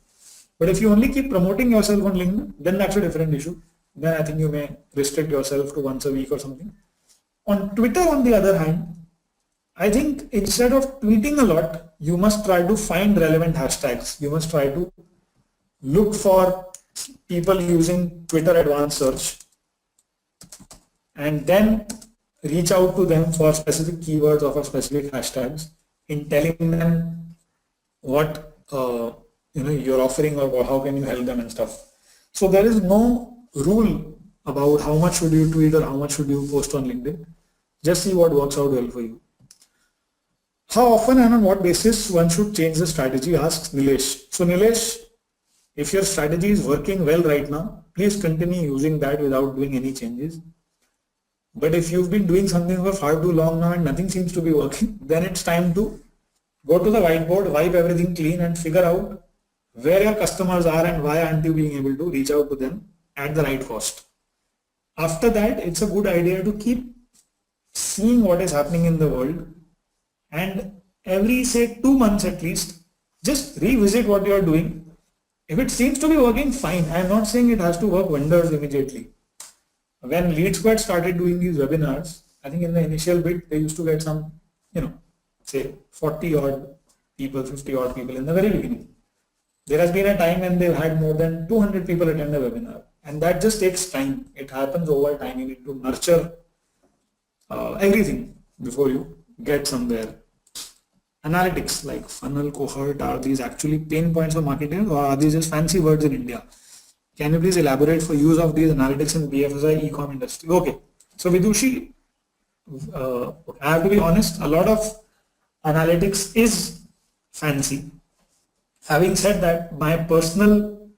But if you only keep promoting yourself on LinkedIn, then that's a different issue. Then I think you may restrict yourself to once a week or something. On Twitter, on the other hand, I think instead of tweeting a lot, you must try to find relevant hashtags. You must try to look for people using Twitter advanced search and then reach out to them for specific keywords or for specific hashtags in telling them what you're offering or how can you help them and stuff. So there is no rule about how much should you tweet or how much should you post on LinkedIn. Just see what works out well for you. How often and on what basis one should change the strategy, asks Nilesh. So Nilesh, if your strategy is working well right now, please continue using that without doing any changes. But if you've been doing something for far too long now and nothing seems to be working, then it's time to go to the whiteboard, wipe everything clean and figure out where your customers are and why aren't you being able to reach out to them at the right cost. After that, it's a good idea to keep seeing what is happening in the world, and every say 2 months at least, just revisit what you are doing. If it seems to be working, fine. I am not saying it has to work wonders immediately. When LeadSquared started doing these webinars, I think in the initial bit they used to get some, say 40 odd people, 50 odd people in the very beginning. There has been a time when they've had more than 200 people attend a webinar, and that just takes time. It happens over time. You need to nurture everything before you get somewhere. Analytics like funnel, cohort, are these actually pain points for marketers or are these just fancy words in India? Can you please elaborate for use of these analytics in BFSI e-com industry? Okay, so Vidushi, I have to be honest, a lot of analytics is fancy. Having said that, my personal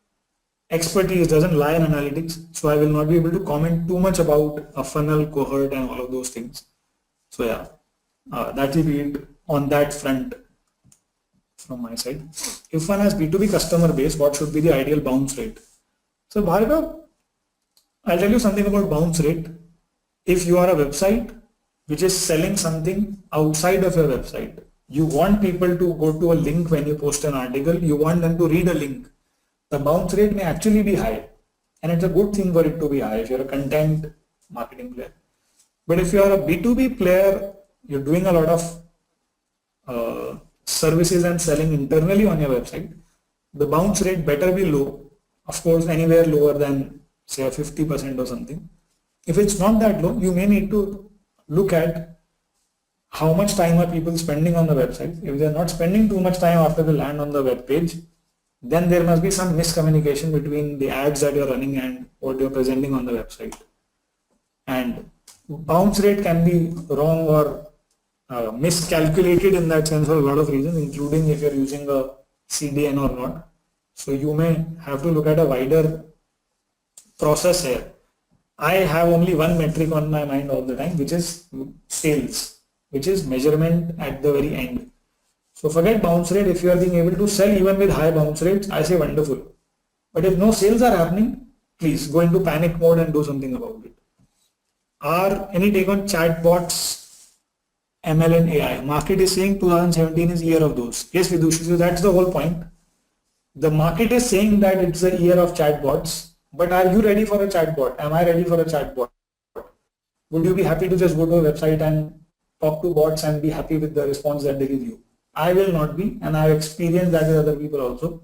expertise doesn't lie in analytics, so I will not be able to comment too much about a funnel, cohort and all of those things. So yeah, that will be it on that front from my side. If one has B2B customer base, what should be the ideal bounce rate? So Bhargav, I'll tell you something about bounce rate. If you are a website which is selling something outside of your website, you want people to go to a link when you post an article, you want them to read a link, the bounce rate may actually be high, and it's a good thing for it to be high if you're a content marketing player. But if you are a B2B player, you're doing a lot of services and selling internally on your website, the bounce rate better be low Of course, anywhere lower than say a 50% or something. If it's not that low, you may need to look at how much time are people spending on the website. If they're not spending too much time after they land on the web page, then there must be some miscommunication between the ads that you're running and what you're presenting on the website. And bounce rate can be wrong or miscalculated in that sense for a lot of reasons, including if you're using a CDN or not. So you may have to look at a wider process here. I have only one metric on my mind all the time, which is sales, which is measurement at the very end. So forget bounce rate. If you are being able to sell even with high bounce rates, I say wonderful. But if no sales are happening, please go into panic mode and do something about it. Any take on chatbots, ML and AI? Market is saying 2017 is year of those. Yes, Vidushi, so that's the whole point. The market is saying that it's a year of chatbots, but are you ready for a chatbot? Am I ready for a chatbot? Would you be happy to just go to a website and talk to bots and be happy with the response that they give you? I will not be, and I have experienced that with other people also.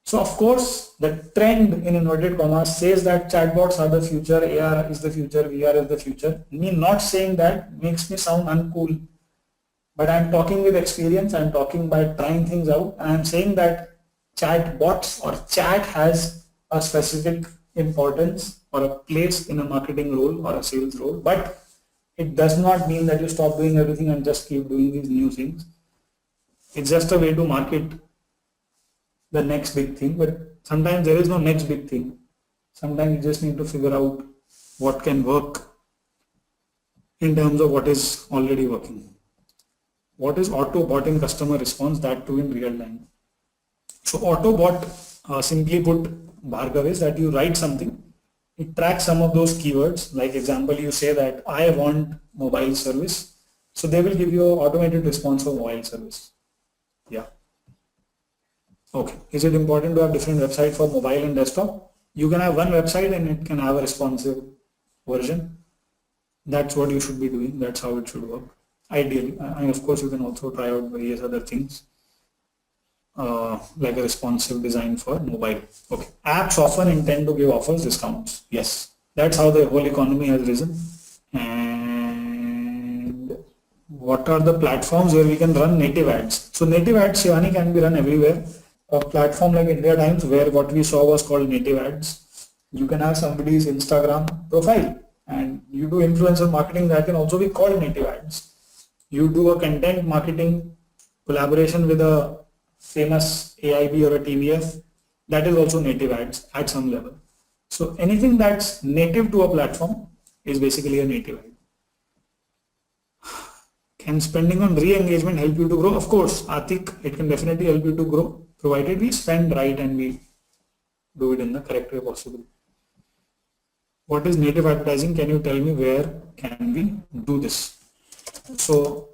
So of course, the trend in inverted commas says that chatbots are the future, AR is the future, VR is the future. Me not saying that makes me sound uncool, but I'm talking with experience, I'm talking by trying things out, and I'm saying that chatbots or chat has a specific importance or a place in a marketing role or a sales role, but it does not mean that you stop doing everything and just keep doing these new things. It's just a way to market the next big thing, but sometimes there is no next big thing. Sometimes you just need to figure out what can work in terms of what is already working. What is auto-bot in customer response, that too in real time? So auto-bot, simply put, Bhargav, is that you write something, it tracks some of those keywords. Like example, you say that I want mobile service, so they will give you an automated response for mobile service. Yeah. Okay. Is it important to have different website for mobile and desktop? You can have one website and it can have a responsive version. That's what you should be doing. That's how it should work. Ideally. And of course, you can also try out various other things like a responsive design for mobile. Okay. Apps often intend to give offers, discounts. Yes. That's how the whole economy has risen. And what are the platforms where we can run native ads? So native ads, Shivani, can be run everywhere. A platform like India Times, where what we saw was called native ads. You can have somebody's Instagram profile and you do influencer marketing, that can also be called native ads. You do a content marketing collaboration with a famous AIB or a TVF, that is also native ads at some level. So anything that's native to a platform is basically a native ad. Can spending on re-engagement help you to grow? Of course, Atik, it can definitely help you to grow, provided we spend right and we do it in the correct way possible. What is native advertising? Can you tell me where can we do this? So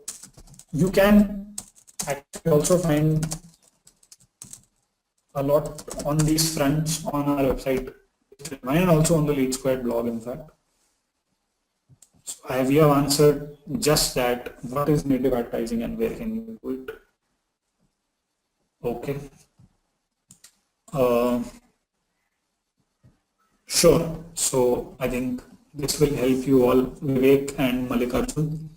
you can actually also find a lot on these fronts on our website and also on the LeadSquared blog, in fact. So we have answered just that. What is native advertising and where can you do it? Okay. Sure. So I think this will help you all, Vivek and Mallikarjun.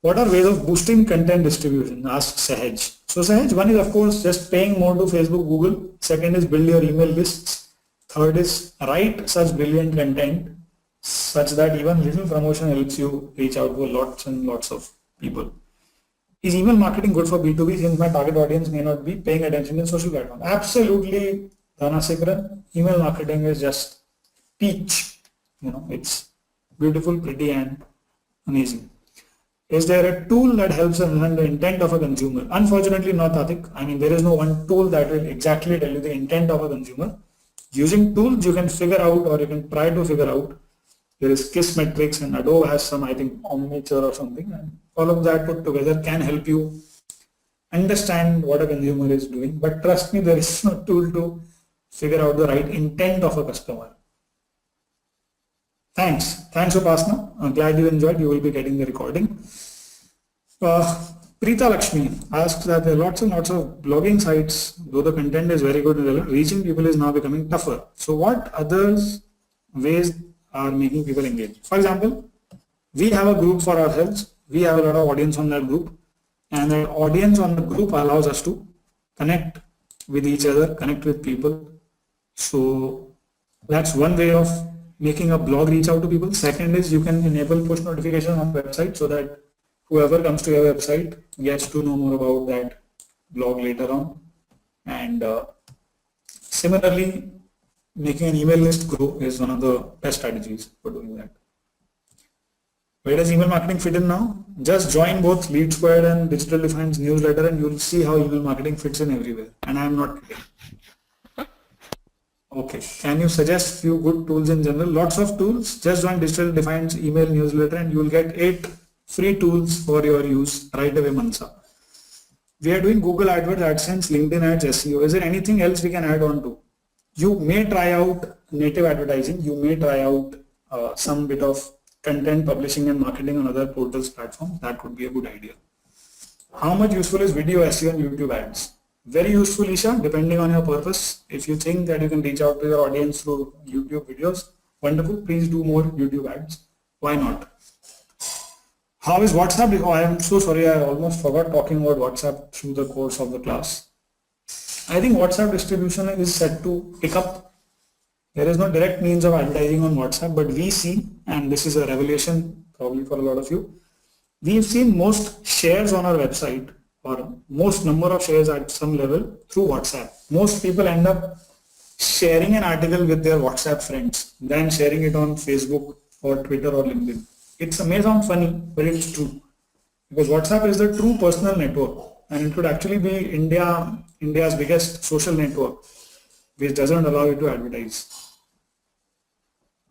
What are ways of boosting content distribution? Ask Sahaj. So Sahaj, one is of course just paying more to Facebook, Google. Second is build your email lists. Third is write such brilliant content such that even little promotion helps you reach out to lots and lots of people. Is email marketing good for B2B since my target audience may not be paying attention in social platforms? Absolutely, Dhanasekharan. Email marketing is just peach. You know, it's beautiful, pretty, and amazing. Is there a tool that helps us understand the intent of a consumer? Unfortunately not, Atik. I mean, there is no one tool that will exactly tell you the intent of a consumer. Using tools, you can figure out, or you can try to figure out. There is KISS metrics and Adobe has some, I think, Omniture or something, and all of that put together can help you understand what a consumer is doing. But trust me, there is no tool to figure out the right intent of a customer. Thanks, Upasana. I'm glad you enjoyed. You will be getting the recording. Preeta Lakshmi asks that there are lots and lots of blogging sites, though the content is very good, reaching people is now becoming tougher. So what others ways are making people engage? For example, we have a group for ourselves. We have a lot of audience on that group, and the audience on the group allows us to connect with each other, connect with people. So that's one way of making a blog reach out to people. Second is you can enable push notifications on the website so that whoever comes to your website gets to know more about that blog later on. And similarly, making an email list grow is one of the best strategies for doing that. Where does email marketing fit in now? Just join both LeadSquared and Digital Defynd's newsletter and you'll see how email marketing fits in everywhere. And I'm not kidding. Okay, can you suggest few good tools in general? Lots of tools. Just join Digital Defynd's email newsletter and you will get 8 free tools for your use right away, Mansa. We are doing Google AdWords, AdSense, LinkedIn ads, SEO. Is there anything else we can add on to? You may try out native advertising. You may try out some bit of content publishing and marketing on other portals platforms. That could be a good idea. How much useful is video SEO and YouTube ads? Very useful, Isha, depending on your purpose. If you think that you can reach out to your audience through YouTube videos, wonderful. Please do more YouTube ads. Why not? How is WhatsApp? Oh, I am so sorry. I almost forgot talking about WhatsApp through the course of the class. I think WhatsApp distribution is set to pick up. There is no direct means of advertising on WhatsApp, but we see, and this is a revelation probably for a lot of you, we've seen most shares on our website or most number of shares at some level through WhatsApp. Most people end up sharing an article with their WhatsApp friends than sharing it on Facebook or Twitter or LinkedIn. It may sound funny, but it's true. Because WhatsApp is the true personal network and it could actually be India's biggest social network, which doesn't allow you to advertise.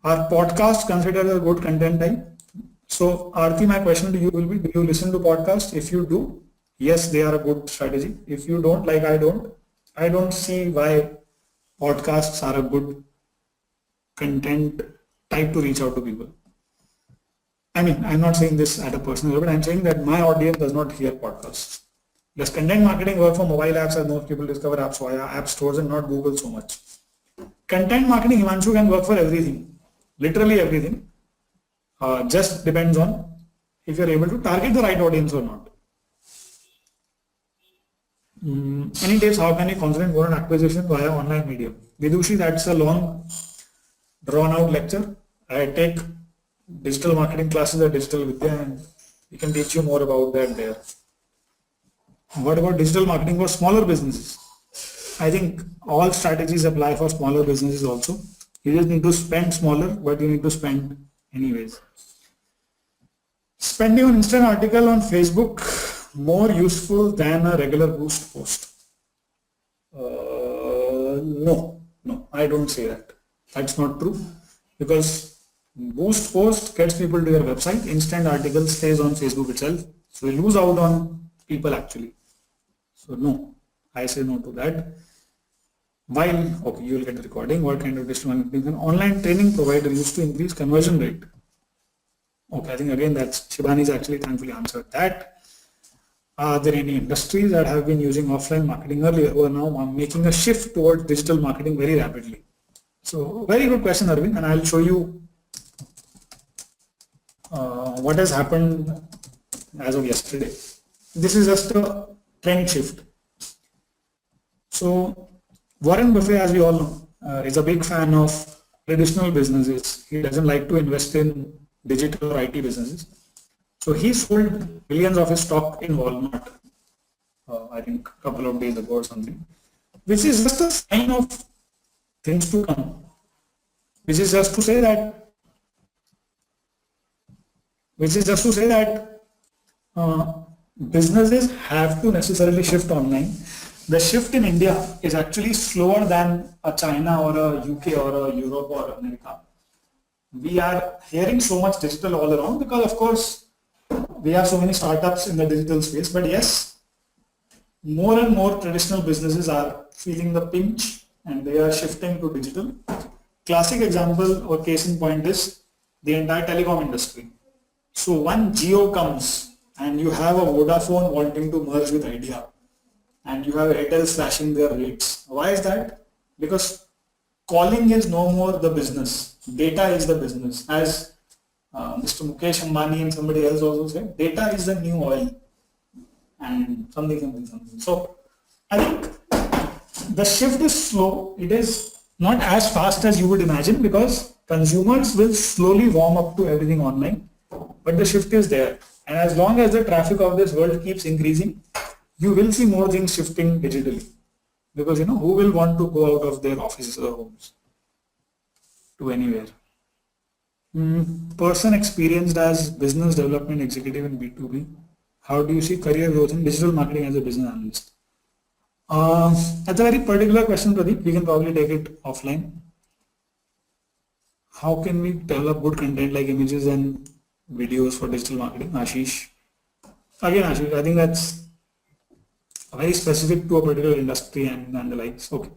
Are podcasts considered a good content type? So Aarti, my question to you will be, do you listen to podcasts? If you do, yes, they are a good strategy. If you don't, like I don't see why podcasts are a good content type to reach out to people. I mean, I'm not saying this at a personal level, but I'm saying that my audience does not hear podcasts. Does content marketing work for mobile apps as most people discover apps via app stores and not Google so much? Content marketing, Himanshu, can work for everything, literally everything. Just depends on if you're able to target the right audience or not. Any tips, how can you concentrate more on acquisition via online medium? Vidushi, that's a long drawn out lecture. I take digital marketing classes at Digital Vidya and we can teach you more about that there. What about digital marketing for smaller businesses? I think all strategies apply for smaller businesses also. You just need to spend smaller, but you need to spend anyways. Spending on instant article on Facebook more useful than a regular boost post? No, I don't say that. That's not true because boost post gets people to your website. Instant article stays on Facebook itself. So you lose out on people actually. So no, I say no to that. While, okay, you will get the recording. What kind of digital marketing an online training provider used to increase conversion rate? Okay, I think again that's Shibani's actually thankfully answered that. Are there any industries that have been using offline marketing earlier who are now making a shift towards digital marketing very rapidly? So very good question, Arvind, and I'll show you what has happened as of yesterday. This is just a trend shift. So Warren Buffett, as we all know, is a big fan of traditional businesses. He doesn't like to invest in digital or IT businesses. So he sold billions of his stock in Walmart, I think a couple of days ago or something, which is just a sign of things to come. Which is just to say that businesses have to necessarily shift online. The shift in India is actually slower than a China or a UK or a Europe or America. We are hearing so much digital all around because of course we have so many startups in the digital space, but yes, more and more traditional businesses are feeling the pinch and they are shifting to digital. Classic example or case in point is the entire telecom industry. So one Jio comes and you have a Vodafone wanting to merge with Idea, and you have Airtel slashing their rates. Why is that? Because calling is no more the business. Data is the business. As Mr. Mukesh Ambani and somebody else also said, data is the new oil, and something. So I think the shift is slow. It is not as fast as you would imagine because consumers will slowly warm up to everything online, but the shift is there. And as long as the traffic of this world keeps increasing, you will see more things shifting digitally, because who will want to go out of their offices or homes to anywhere. Person experienced as business development executive in B2B, how do you see career growth in digital marketing as a business analyst? That's a very particular question, Prateek. We can probably take it offline. How can we develop good content like images and videos for digital marketing? Ashish. Again, Ashish, I think that's very specific to a particular industry and the likes. Okay.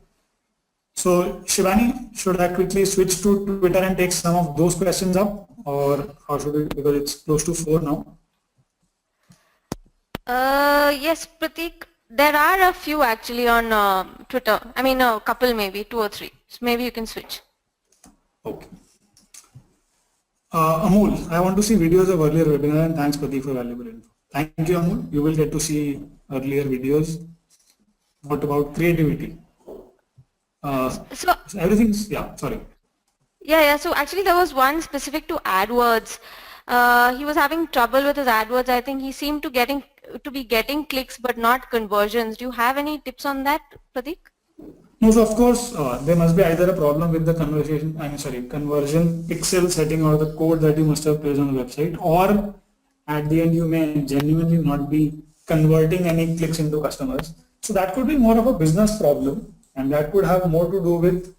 So Shivani, should I quickly switch to Twitter and take some of those questions up, or how should we, because it's close to 4 now? Yes, Prateek, there are a few actually on Twitter. I mean, a couple maybe, 2 or 3. So maybe you can switch. Okay. Amul, I want to see videos of earlier webinar, and thanks Prateek for valuable info. Thank you, Amul. You will get to see earlier videos. What about creativity? So everything's, sorry. So actually there was one specific to AdWords. He was having trouble with his AdWords. I think he seemed to be getting clicks but not conversions. Do you have any tips on that, Prateek? No, so of course there must be either a problem with the conversion pixel setting or the code that you must have placed on the website, or at the end you may genuinely not be converting any clicks into customers. So that could be more of a business problem, and that could have more to do with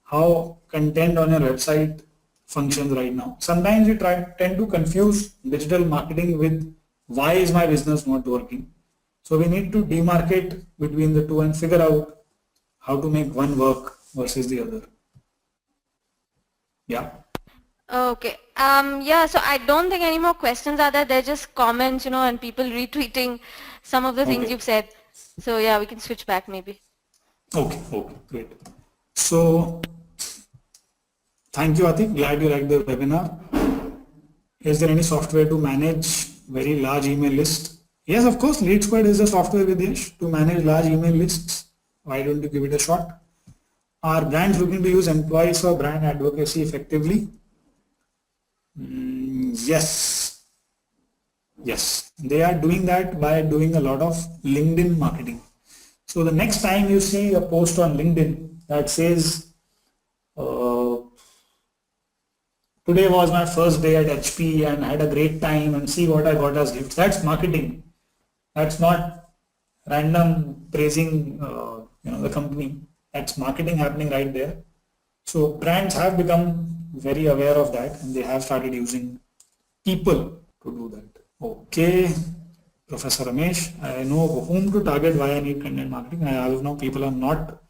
how content on your website functions right now. Sometimes we tend to confuse digital marketing with why is my business not working. So we need to demarcate between the two and figure out how to make one work versus the other. Yeah. Okay. So I don't think any more questions are there. They're just comments, and people retweeting some of the things you've said. So yeah, we can switch back maybe. Okay, great. So thank you, Atik. Glad you liked the webinar. Is there any software to manage very large email list? Yes, of course. LeadSquared is a software, Videsh, to manage large email lists. Why don't you give it a shot? Are brands looking to use employees for brand advocacy effectively? Yes, they are doing that by doing a lot of LinkedIn marketing. So the next time you see a post on LinkedIn that says, today was my first day at HP and I had a great time and see what I got as gifts, that's marketing. That's not random praising the company. That's marketing happening right there. So brands have become very aware of that, and they have started using people to do that. Okay, Professor Ramesh, I know whom to target, why I need content marketing. As of now, people are not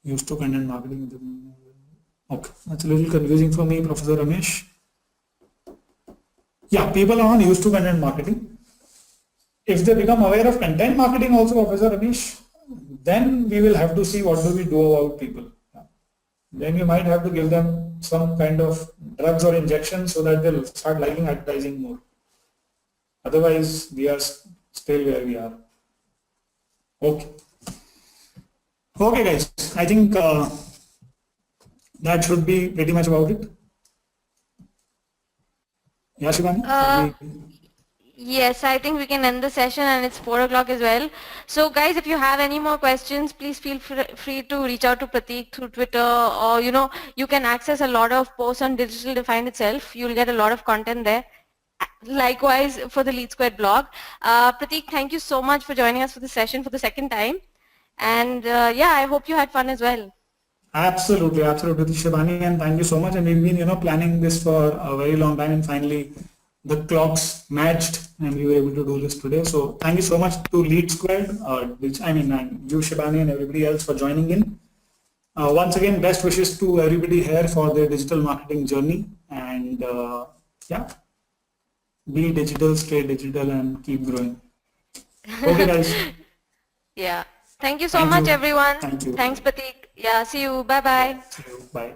used to content marketing. Okay, that's a little confusing for me, Professor Ramesh. Yeah, people are not used to content marketing. If they become aware of content marketing also, Professor Ramesh, then we will have to see what do we do about people. Then you might have to give them some kind of drugs or injections so that they'll start liking advertising more. Otherwise, we are still where we are. Okay. Okay, guys. I think that should be pretty much about it. Yeah, Shivani? Yes, I think we can end the session, and it's 4 o'clock as well. So guys, if you have any more questions, please feel free to reach out to Prateek through Twitter, or you can access a lot of posts on Digital Defynd itself. You'll get a lot of content there. Likewise for the LeadSquared blog. Prateek, thank you so much for joining us for the session for the second time. And I hope you had fun as well. Absolutely, Shivani, and thank you so much. And we've been, planning this for a very long time, and finally the clocks matched and we were able to do this today. So thank you so much to LeadSquared, and you, Shivani, and everybody else for joining in. Once again, best wishes to everybody here for their digital marketing journey. And be digital, stay digital, and keep growing. Okay, guys. Yeah. Thank you so Thank much, you. everyone. Thank you. Thanks, Prateek. Yeah, see you. Bye-bye. See you. Bye.